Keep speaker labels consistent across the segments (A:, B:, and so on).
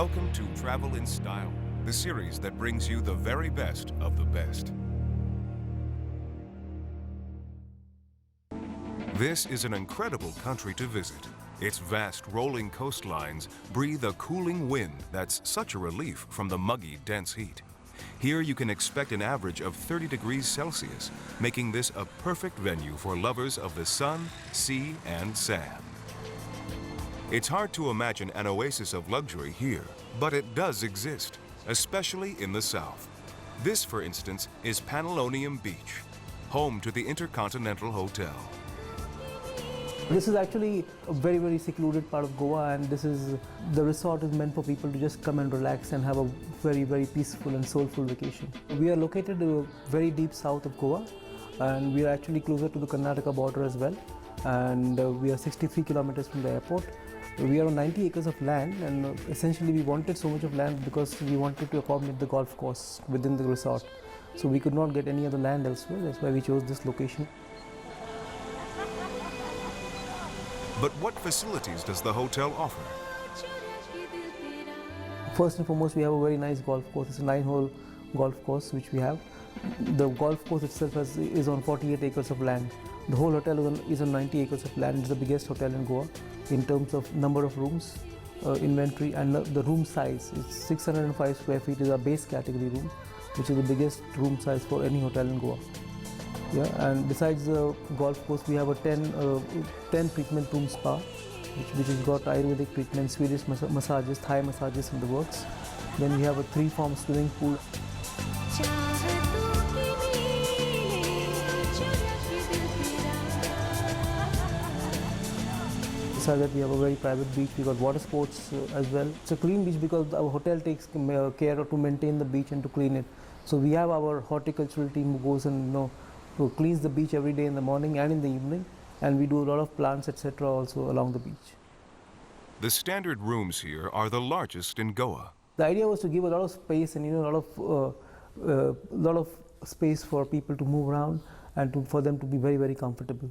A: Welcome to Travel in Style, the series that brings you the very best of the best. This is an incredible country to visit. Its vast rolling coastlines breathe a cooling wind that's such a relief from the muggy, dense heat. Here you can expect an average of 30 degrees Celsius, making this a perfect venue for lovers of the sun, sea, and sand. It's hard to imagine an oasis of luxury here, but it does exist, especially in the south. This, for instance, is Panelonium Beach, home to the Intercontinental Hotel.
B: This is actually a very, very secluded part of Goa, and the resort is meant for people to just come and relax and have a very, very peaceful and soulful vacation. We are located very deep south of Goa, and we are actually closer to the Karnataka border as well, and we are 63 kilometers from the airport. We are on 90 acres of land, and essentially we wanted so much of land because we wanted to accommodate the golf course within the resort. So we could not get any other land elsewhere, that's why we chose this location.
A: But what facilities does the hotel offer?
B: First and foremost, we have a very nice golf course. It's a 9-hole golf course which we have. The golf course itself is on 48 acres of land. The whole hotel is on 90 acres of land. It's the biggest hotel in Goa in terms of number of rooms, inventory, and the room size. It's 605 square feet is our base category room, which is the biggest room size for any hotel in Goa. Yeah, and besides the golf course, we have a 10 treatment room spa, which has got Ayurvedic treatment, Swedish massages, Thai massages in the works. Then we have a 3-form swimming pool. Besides that, we have a very private beach. We got water sports as well. It's a clean beach because our hotel takes care to maintain the beach and to clean it. So we have our horticultural team who goes and who cleans the beach every day in the morning and in the evening, and we do a lot of plants, etc. also along the beach.
A: The standard rooms here are the largest in Goa.
B: The idea was to give a lot of space and a lot of space for people to move around and for them to be very, very comfortable.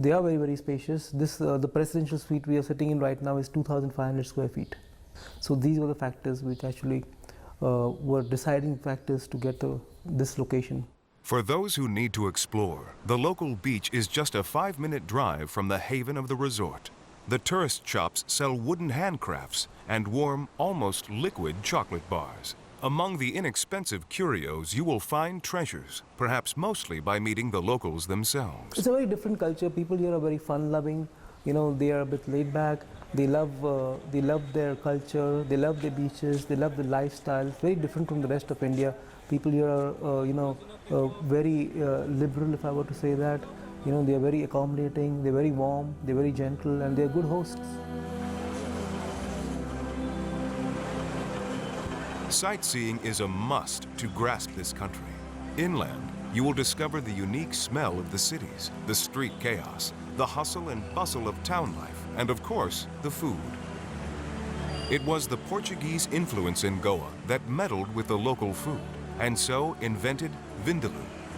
B: They are very, very spacious. The presidential suite we are sitting in right now is 2,500 square feet. So these were the factors which actually were deciding factors to get this location.
A: For those who need to explore, the local beach is just a 5-minute drive from the haven of the resort. The tourist shops sell wooden handcrafts and warm, almost liquid chocolate bars. Among the inexpensive curios, you will find treasures, perhaps mostly by meeting the locals themselves.
B: It's a very different culture. People here are very fun-loving. They are a bit laid back. They love their culture. They love the beaches. They love the lifestyle. It's very different from the rest of India. People here are, very liberal, if I were to say that. They are very accommodating. They're very warm. They're very gentle, and they're good hosts.
A: Sightseeing is a must to grasp this country. Inland, you will discover the unique smell of the cities, the street chaos, the hustle and bustle of town life, and of course, the food. It was the Portuguese influence in Goa that meddled with the local food, and so invented vindaloo,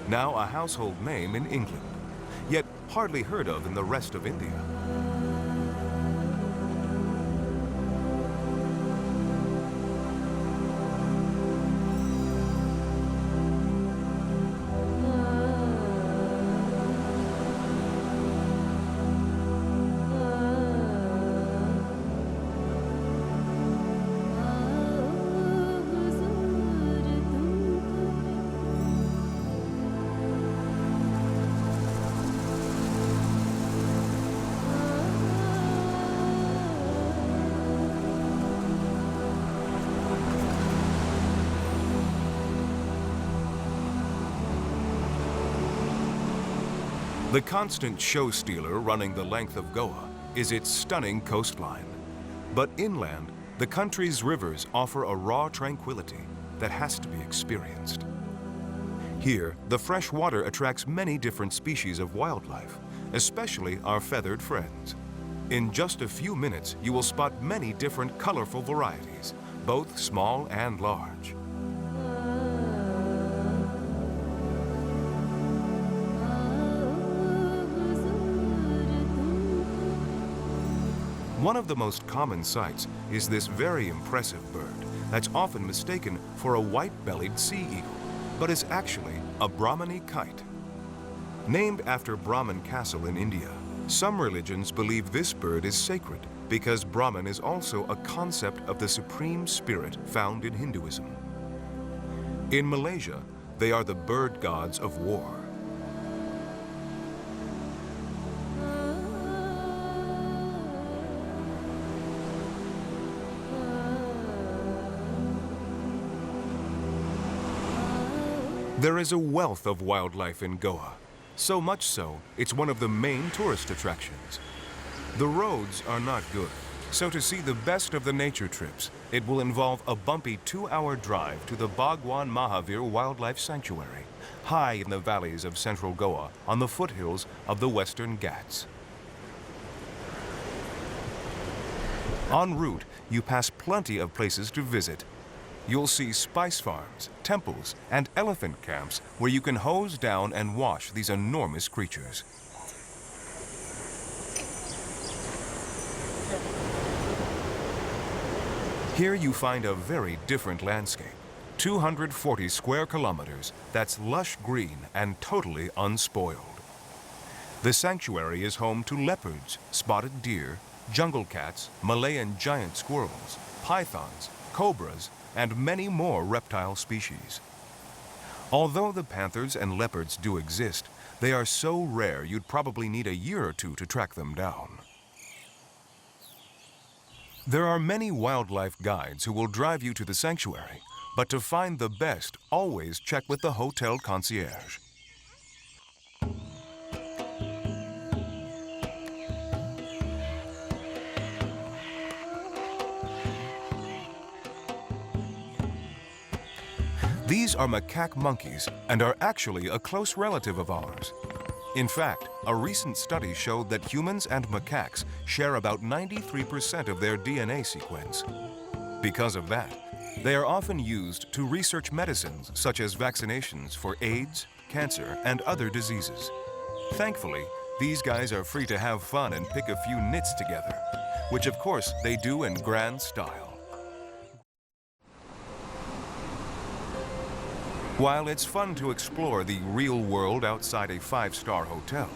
A: now a household name in England, yet hardly heard of in the rest of India. The constant show stealer running the length of Goa is its stunning coastline. But inland, the country's rivers offer a raw tranquility that has to be experienced. Here, the fresh water attracts many different species of wildlife, especially our feathered friends. In just a few minutes, you will spot many different colorful varieties, both small and large. One of the most common sights is this very impressive bird that's often mistaken for a white-bellied sea eagle, but is actually a Brahmani kite. Named after Brahman Castle in India, some religions believe this bird is sacred because Brahman is also a concept of the supreme spirit found in Hinduism. In Malaysia, they are the bird gods of war. There is a wealth of wildlife in Goa, so much so it's one of the main tourist attractions. The roads are not good, so to see the best of the nature trips, it will involve a bumpy 2-hour drive to the Bhagwan Mahavir Wildlife Sanctuary, high in the valleys of central Goa on the foothills of the Western Ghats. En route, you pass plenty of places to visit. You'll see spice farms, temples, and elephant camps where you can hose down and wash these enormous creatures. Here you find a very different landscape. 240 square kilometers that's lush green and totally unspoiled. The sanctuary is home to leopards, spotted deer, jungle cats, Malayan giant squirrels, pythons, cobras, and many more reptile species. Although the panthers and leopards do exist, they are so rare you'd probably need a year or two to track them down. There are many wildlife guides who will drive you to the sanctuary, but to find the best, always check with the hotel concierge. These are macaque monkeys and are actually a close relative of ours. In fact, a recent study showed that humans and macaques share about 93% of their DNA sequence. Because of that, they are often used to research medicines such as vaccinations for AIDS, cancer, and other diseases. Thankfully, these guys are free to have fun and pick a few nits together, which of course they do in grand style. While it's fun to explore the real world outside a 5-star hotel,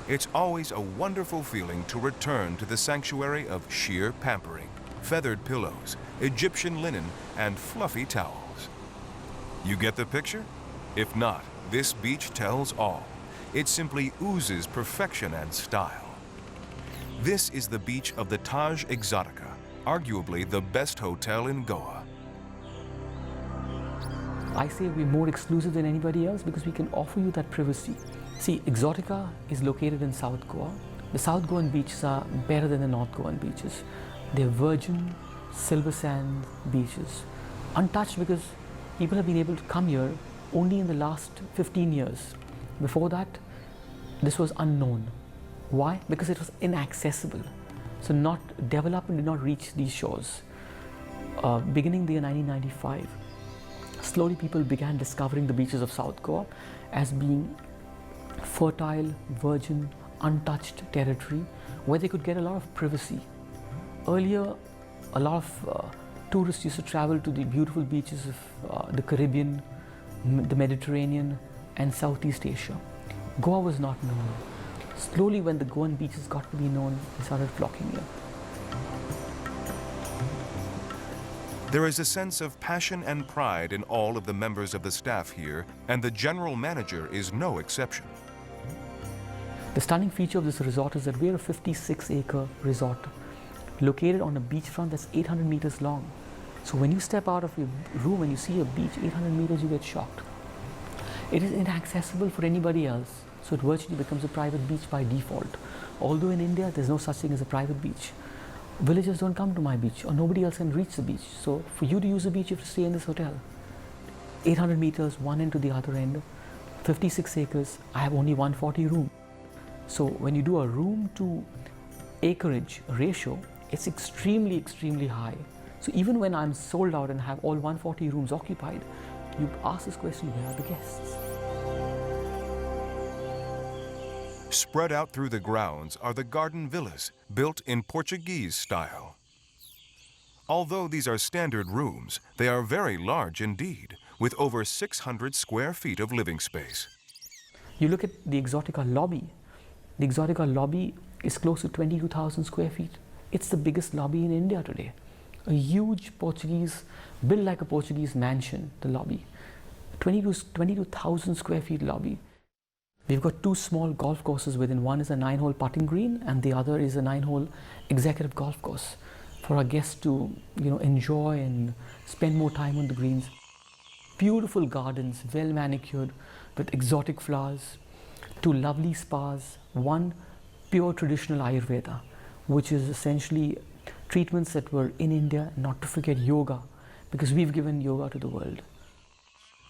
A: it's always a wonderful feeling to return to the sanctuary of sheer pampering, feathered pillows, Egyptian linen, and fluffy towels. You get the picture? If not, this beach tells all. It simply oozes perfection and style. This is the beach of the Taj Exotica, arguably the best hotel in Goa.
B: I say we're more exclusive than anybody else because we can offer you that privacy. See, Exotica is located in South Goa. The South Goan beaches are better than the North Goan beaches. They're virgin, silver sand beaches, untouched because people have been able to come here only in the last 15 years. Before that, this was unknown. Why? Because it was inaccessible. So development did not reach these shores. Beginning the year 1995, slowly people began discovering the beaches of South Goa as being fertile, virgin, untouched territory where they could get a lot of privacy. Earlier, a lot of tourists used to travel to the beautiful beaches of the Caribbean, the Mediterranean, and Southeast Asia. Goa was not known. Slowly, when the Goan beaches got to be known, they started flocking here.
A: There is a sense of passion and pride in all of the members of the staff here, and the general manager is no exception.
B: The stunning feature of this resort is that we're a 56-acre resort located on a beachfront that's 800 meters long. So when you step out of your room and you see a beach 800 meters, you get shocked. It is inaccessible for anybody else, so it virtually becomes a private beach by default. Although in India, there's no such thing as a private beach. Villagers don't come to my beach, or nobody else can reach the beach. So for you to use the beach, you have to stay in this hotel. 800 meters, one end to the other end, 56 acres, I have only 140 rooms. So when you do a room to acreage ratio, it's extremely, extremely high. So even when I'm sold out and have all 140 rooms occupied, you ask this question, where are the guests?
A: Spread out through the grounds are the garden villas, built in Portuguese style. Although these are standard rooms, they are very large indeed, with over 600 square feet of living space.
B: You look at the Exotica lobby. The Exotica lobby is close to 22,000 square feet. It's the biggest lobby in India today. A huge Portuguese, built like a Portuguese mansion, the lobby. 22,000 square feet lobby. We've got two small golf courses within. One is a 9-hole putting green and the other is a 9-hole executive golf course for our guests to enjoy and spend more time on the greens. Beautiful gardens, well manicured with exotic flowers, two lovely spas, one pure traditional Ayurveda, which is essentially treatments that were in India, not to forget yoga, because we've given yoga to the world.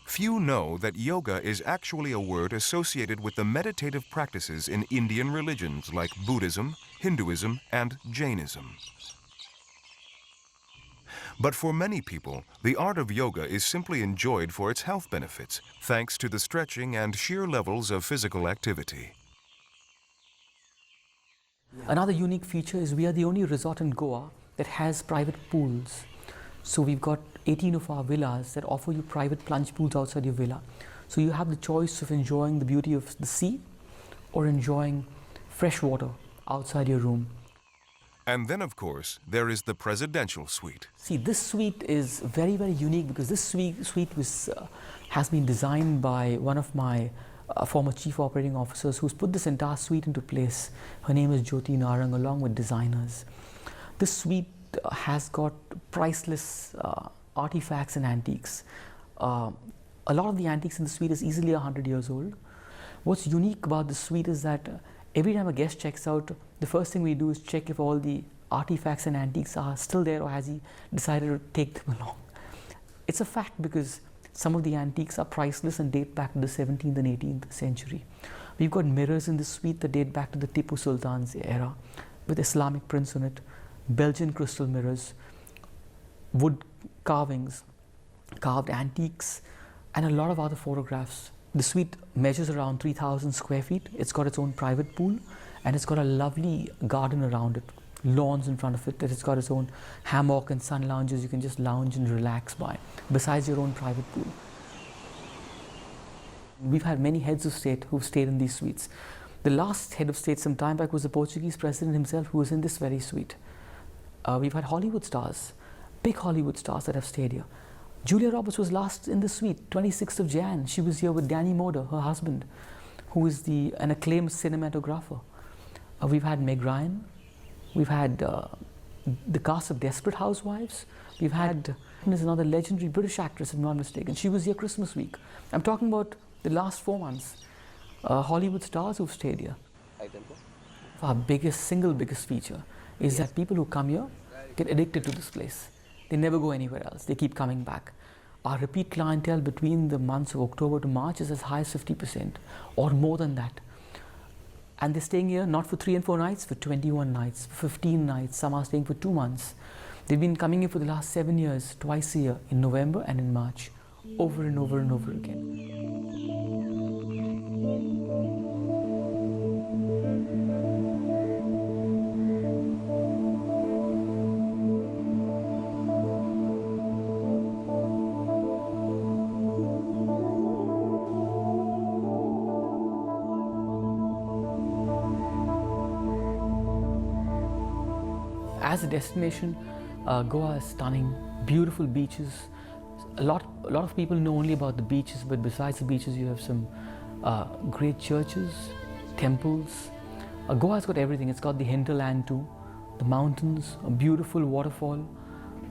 A: Few know that yoga is actually a word associated with the meditative practices in Indian religions like Buddhism, Hinduism, and Jainism. But for many people, the art of yoga is simply enjoyed for its health benefits, thanks to the stretching and sheer levels of physical activity.
B: Another unique feature is we are the only resort in Goa that has private pools. So we've got 18 of our villas that offer you private plunge pools outside your villa. So you have the choice of enjoying the beauty of the sea or enjoying fresh water outside your room.
A: And then, of course, there is the presidential suite.
B: See, this suite is very, very unique because this suite has been designed by one of my former chief operating officers who's put this entire suite into place. Her name is Jyoti Narang, along with designers. This suite has got priceless artifacts and antiques. A lot of the antiques in the suite is easily 100 years old. What's unique about the suite is that every time a guest checks out, the first thing we do is check if all the artifacts and antiques are still there or has he decided to take them along. It's a fact because some of the antiques are priceless and date back to the 17th and 18th century. We've got mirrors in the suite that date back to the Tipu Sultan's era with Islamic prints on it, Belgian crystal mirrors, wood carvings, carved antiques, and a lot of other photographs. The suite measures around 3,000 square feet. It's got its own private pool and it's got a lovely garden around it, lawns in front of it, that it's got its own hammock and sun lounges you can just lounge and relax by, besides your own private pool. We've had many heads of state who've stayed in these suites. The last head of state some time back was the Portuguese president himself, who was in this very suite. We've had Hollywood stars, big Hollywood stars that have stayed here. Julia Roberts was last in the suite, 26th of Jan. She was here with Danny Moder, her husband, who is an acclaimed cinematographer. We've had Meg Ryan. We've had the cast of Desperate Housewives. We've had there's another legendary British actress, if I'm not mistaken. She was here Christmas week. I'm talking about the last 4 months. Hollywood stars who've stayed here. Our single biggest feature is that people who come here get addicted to this place. They never go anywhere else. They keep coming back. Our repeat clientele between the months of October to March is as high as 50% or more than that. And they're staying here not for 3 and 4 nights, for 21 nights, 15 nights. Some are staying for 2 months. They've been coming here for the last 7 years, twice a year, in November and in March, over and over and over again. As a destination, Goa is stunning, beautiful beaches. A lot of people know only about the beaches, but besides the beaches, you have some great churches, temples. Goa has got everything. It's got the hinterland too, the mountains, a beautiful waterfall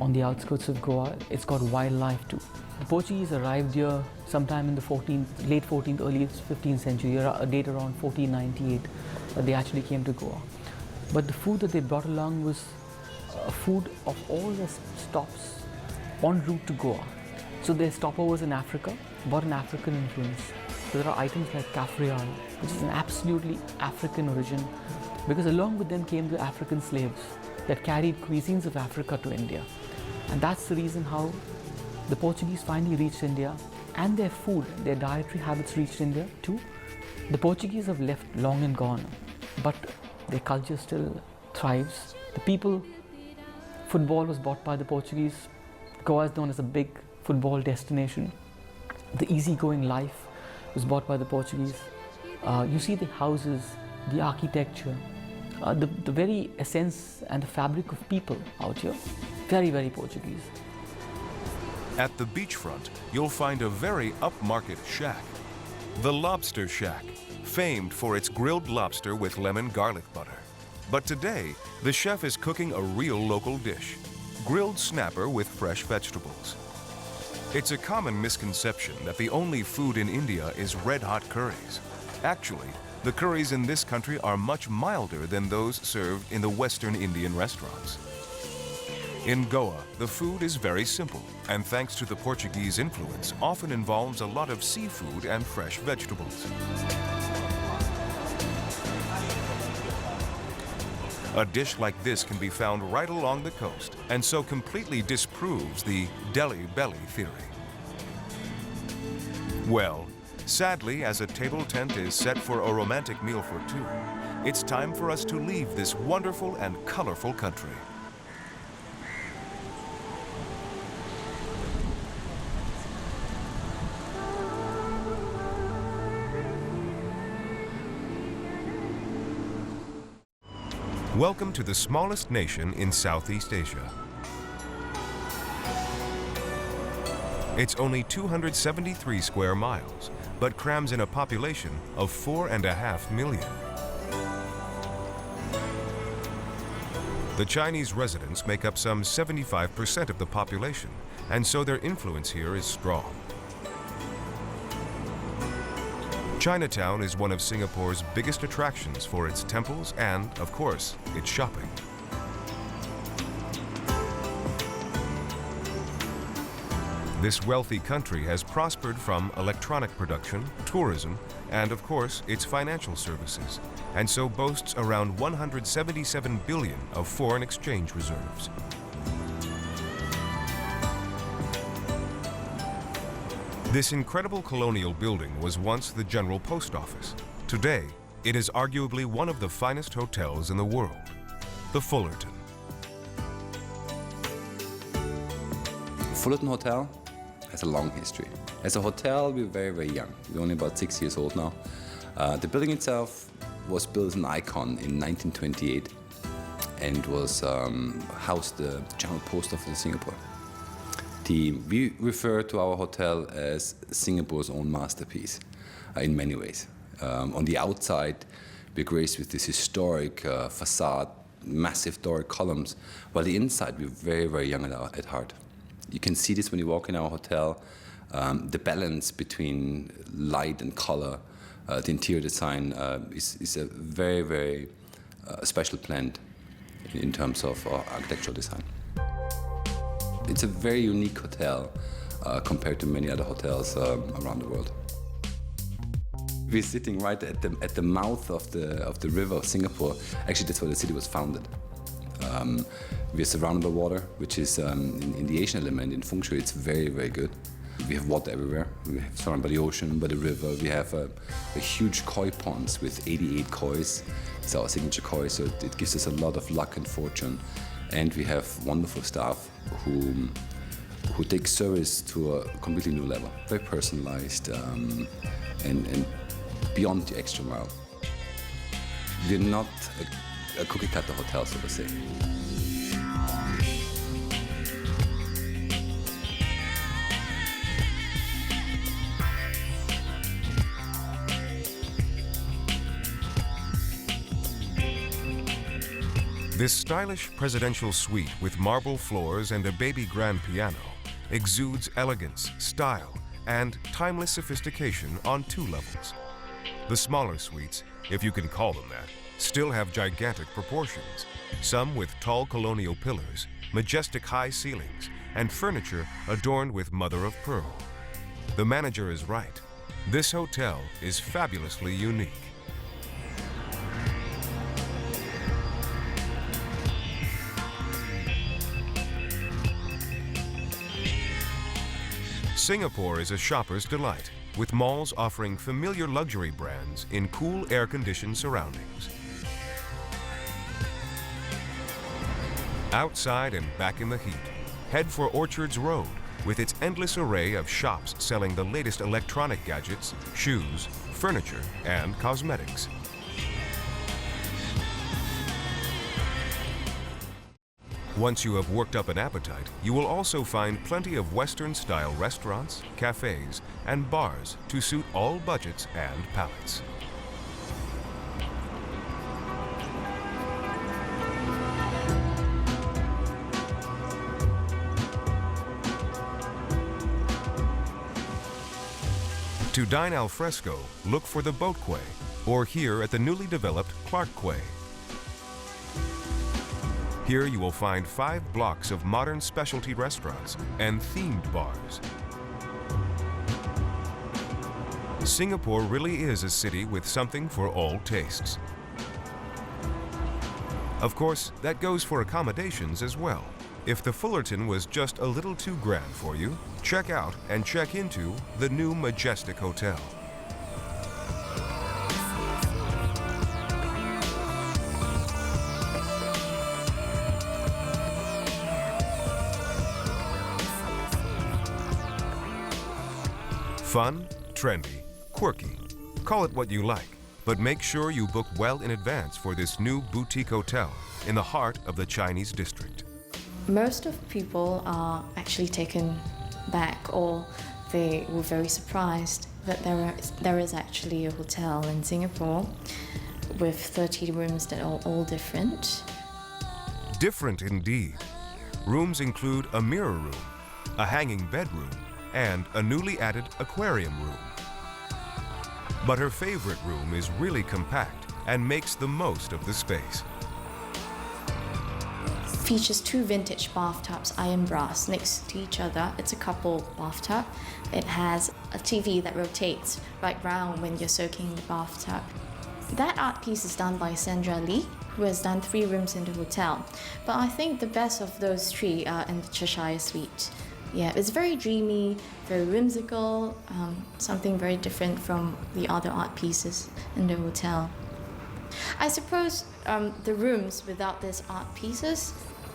B: on the outskirts of Goa. It's got wildlife too. The Portuguese arrived here sometime in the late 14th, early 15th century, a date around 1498, they actually came to Goa. But the food that they brought along was food of all the stops en route to Goa. So their stopovers in Africa brought an African influence. So there are items like kafrial, which is an absolutely African origin, because along with them came the African slaves that carried cuisines of Africa to India. And that's the reason how the Portuguese finally reached India, and their food, their dietary habits reached India too,
C: The Portuguese have left long and gone, but their culture still thrives. The people, football was bought by the Portuguese. Goa is known as a big football destination. The easygoing life was bought by the Portuguese. You see the houses, the architecture, the very essence and the fabric of people out here, very, very Portuguese.
A: At the beachfront, you'll find a very upmarket shack. The Lobster Shack, famed for its grilled lobster with lemon garlic butter. But today, the chef is cooking a real local dish, grilled snapper with fresh vegetables. It's a common misconception that the only food in India is red-hot curries. Actually, the curries in this country are much milder than those served in the Western Indian restaurants. In Goa, the food is very simple, and thanks to the Portuguese influence, often involves a lot of seafood and fresh vegetables. A dish like this can be found right along the coast, and so completely disproves the Delhi belly theory. Well, sadly, as a table tent is set for a romantic meal for two, it's time for us to leave this wonderful and colorful country. Welcome to the smallest nation in Southeast Asia. It's only 273 square miles, but crams in a population of 4.5 million. The Chinese residents make up some 75% of the population, and so their influence here is strong. Chinatown is one of Singapore's biggest attractions for its temples and, of course, its shopping. This wealthy country has prospered from electronic production, tourism, and, of course, its financial services, and so boasts around 177 billion of foreign exchange reserves. This incredible colonial building was once the General Post Office. Today, it is arguably one of the finest hotels in the world, the Fullerton.
D: Fullerton Hotel has a long history. As a hotel, we're very, very young. We're only about 6 years old now. The building itself was built as an icon in 1928 and was housed the General Post Office of Singapore. We refer to our hotel as Singapore's own masterpiece in many ways. On the outside, we're graced with this historic facade, massive Doric columns, while the inside, we're very, very young at heart. You can see this when you walk in our hotel, the balance between light and color, the interior design is a very, very special blend in terms of architectural design. It's a very unique hotel compared to many other hotels around the world. We're sitting right at the mouth of the river of Singapore. Actually, that's where the city was founded. We're surrounded by water, which is in the Asian element, in feng shui, it's very, very good. We have water everywhere. We have surrounded by the ocean, by the river. We have a huge koi ponds with 88 kois. It's our signature koi, so it gives us a lot of luck and fortune. And we have wonderful staff who take service to a completely new level, very personalized and beyond the extra mile. We're not a cookie-cutter hotel, so to say.
A: This stylish presidential suite with marble floors and a baby grand piano exudes elegance, style, and timeless sophistication on two levels. The smaller suites, if you can call them that, still have gigantic proportions, some with tall colonial pillars, majestic high ceilings, and furniture adorned with mother of pearl. The manager is right. This hotel is fabulously unique. Singapore is a shopper's delight. with malls offering familiar luxury brands in cool air-conditioned surroundings. Outside and back in the heat, head for Orchards Road with its endless array of shops selling the latest electronic gadgets, shoes, furniture, and cosmetics. Once you have worked up an appetite, you will also find plenty of Western-style restaurants, cafes, and bars to suit all budgets and palates. To dine al fresco, look for the Boat Quay, or here at the newly developed Clark Quay. Here you will find 5 blocks of modern specialty restaurants and themed bars. Singapore really is a city with something for all tastes. Of course, that goes for accommodations as well. If the Fullerton was just a little too grand for you, check out and check into the new Majestic Hotel. Fun, trendy, quirky. Call it what you like, but make sure you book well in advance for this new boutique hotel in the heart of the Chinese district.
E: Most of people are actually taken back, or they were very surprised that there is actually a hotel in Singapore with 30 rooms that are all different.
A: Different indeed. Rooms include a mirror room, a hanging bedroom, and a newly added aquarium room. But her favorite room is really compact and makes the most of the space.
E: Features 2 vintage bathtubs, iron brass, next to each other. It's a couple bathtub. It has a TV that rotates right round when you're soaking in the bathtub. That art piece is done by Sandra Lee, who has done 3 rooms in the hotel. But I think the best of those 3 are in the Cheshire Suite. Yeah, it's very dreamy, very whimsical, something very different from the other art pieces in the hotel. I suppose the rooms without these art pieces,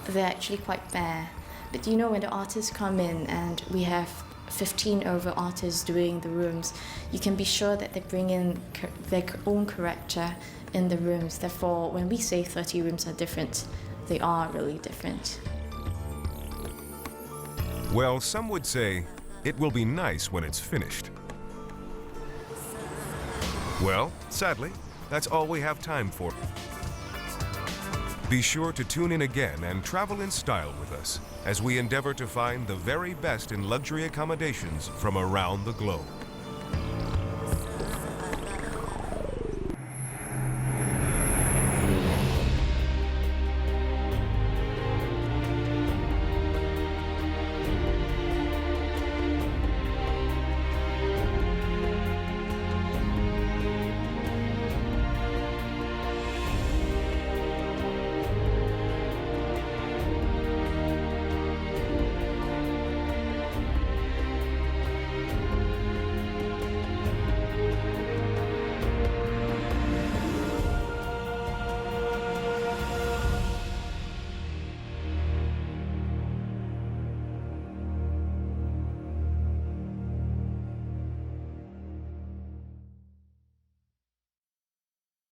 E: they're actually quite bare. But you know, when the artists come in and we have 15 over artists doing the rooms, you can be sure that they bring in their own character in the rooms. Therefore, when we say 30 rooms are different, they are really different.
A: Well, some would say it will be nice when it's finished. Well, sadly, that's all we have time for. Be sure to tune in again and travel in style with us as we endeavor to find the very best in luxury accommodations from around the globe.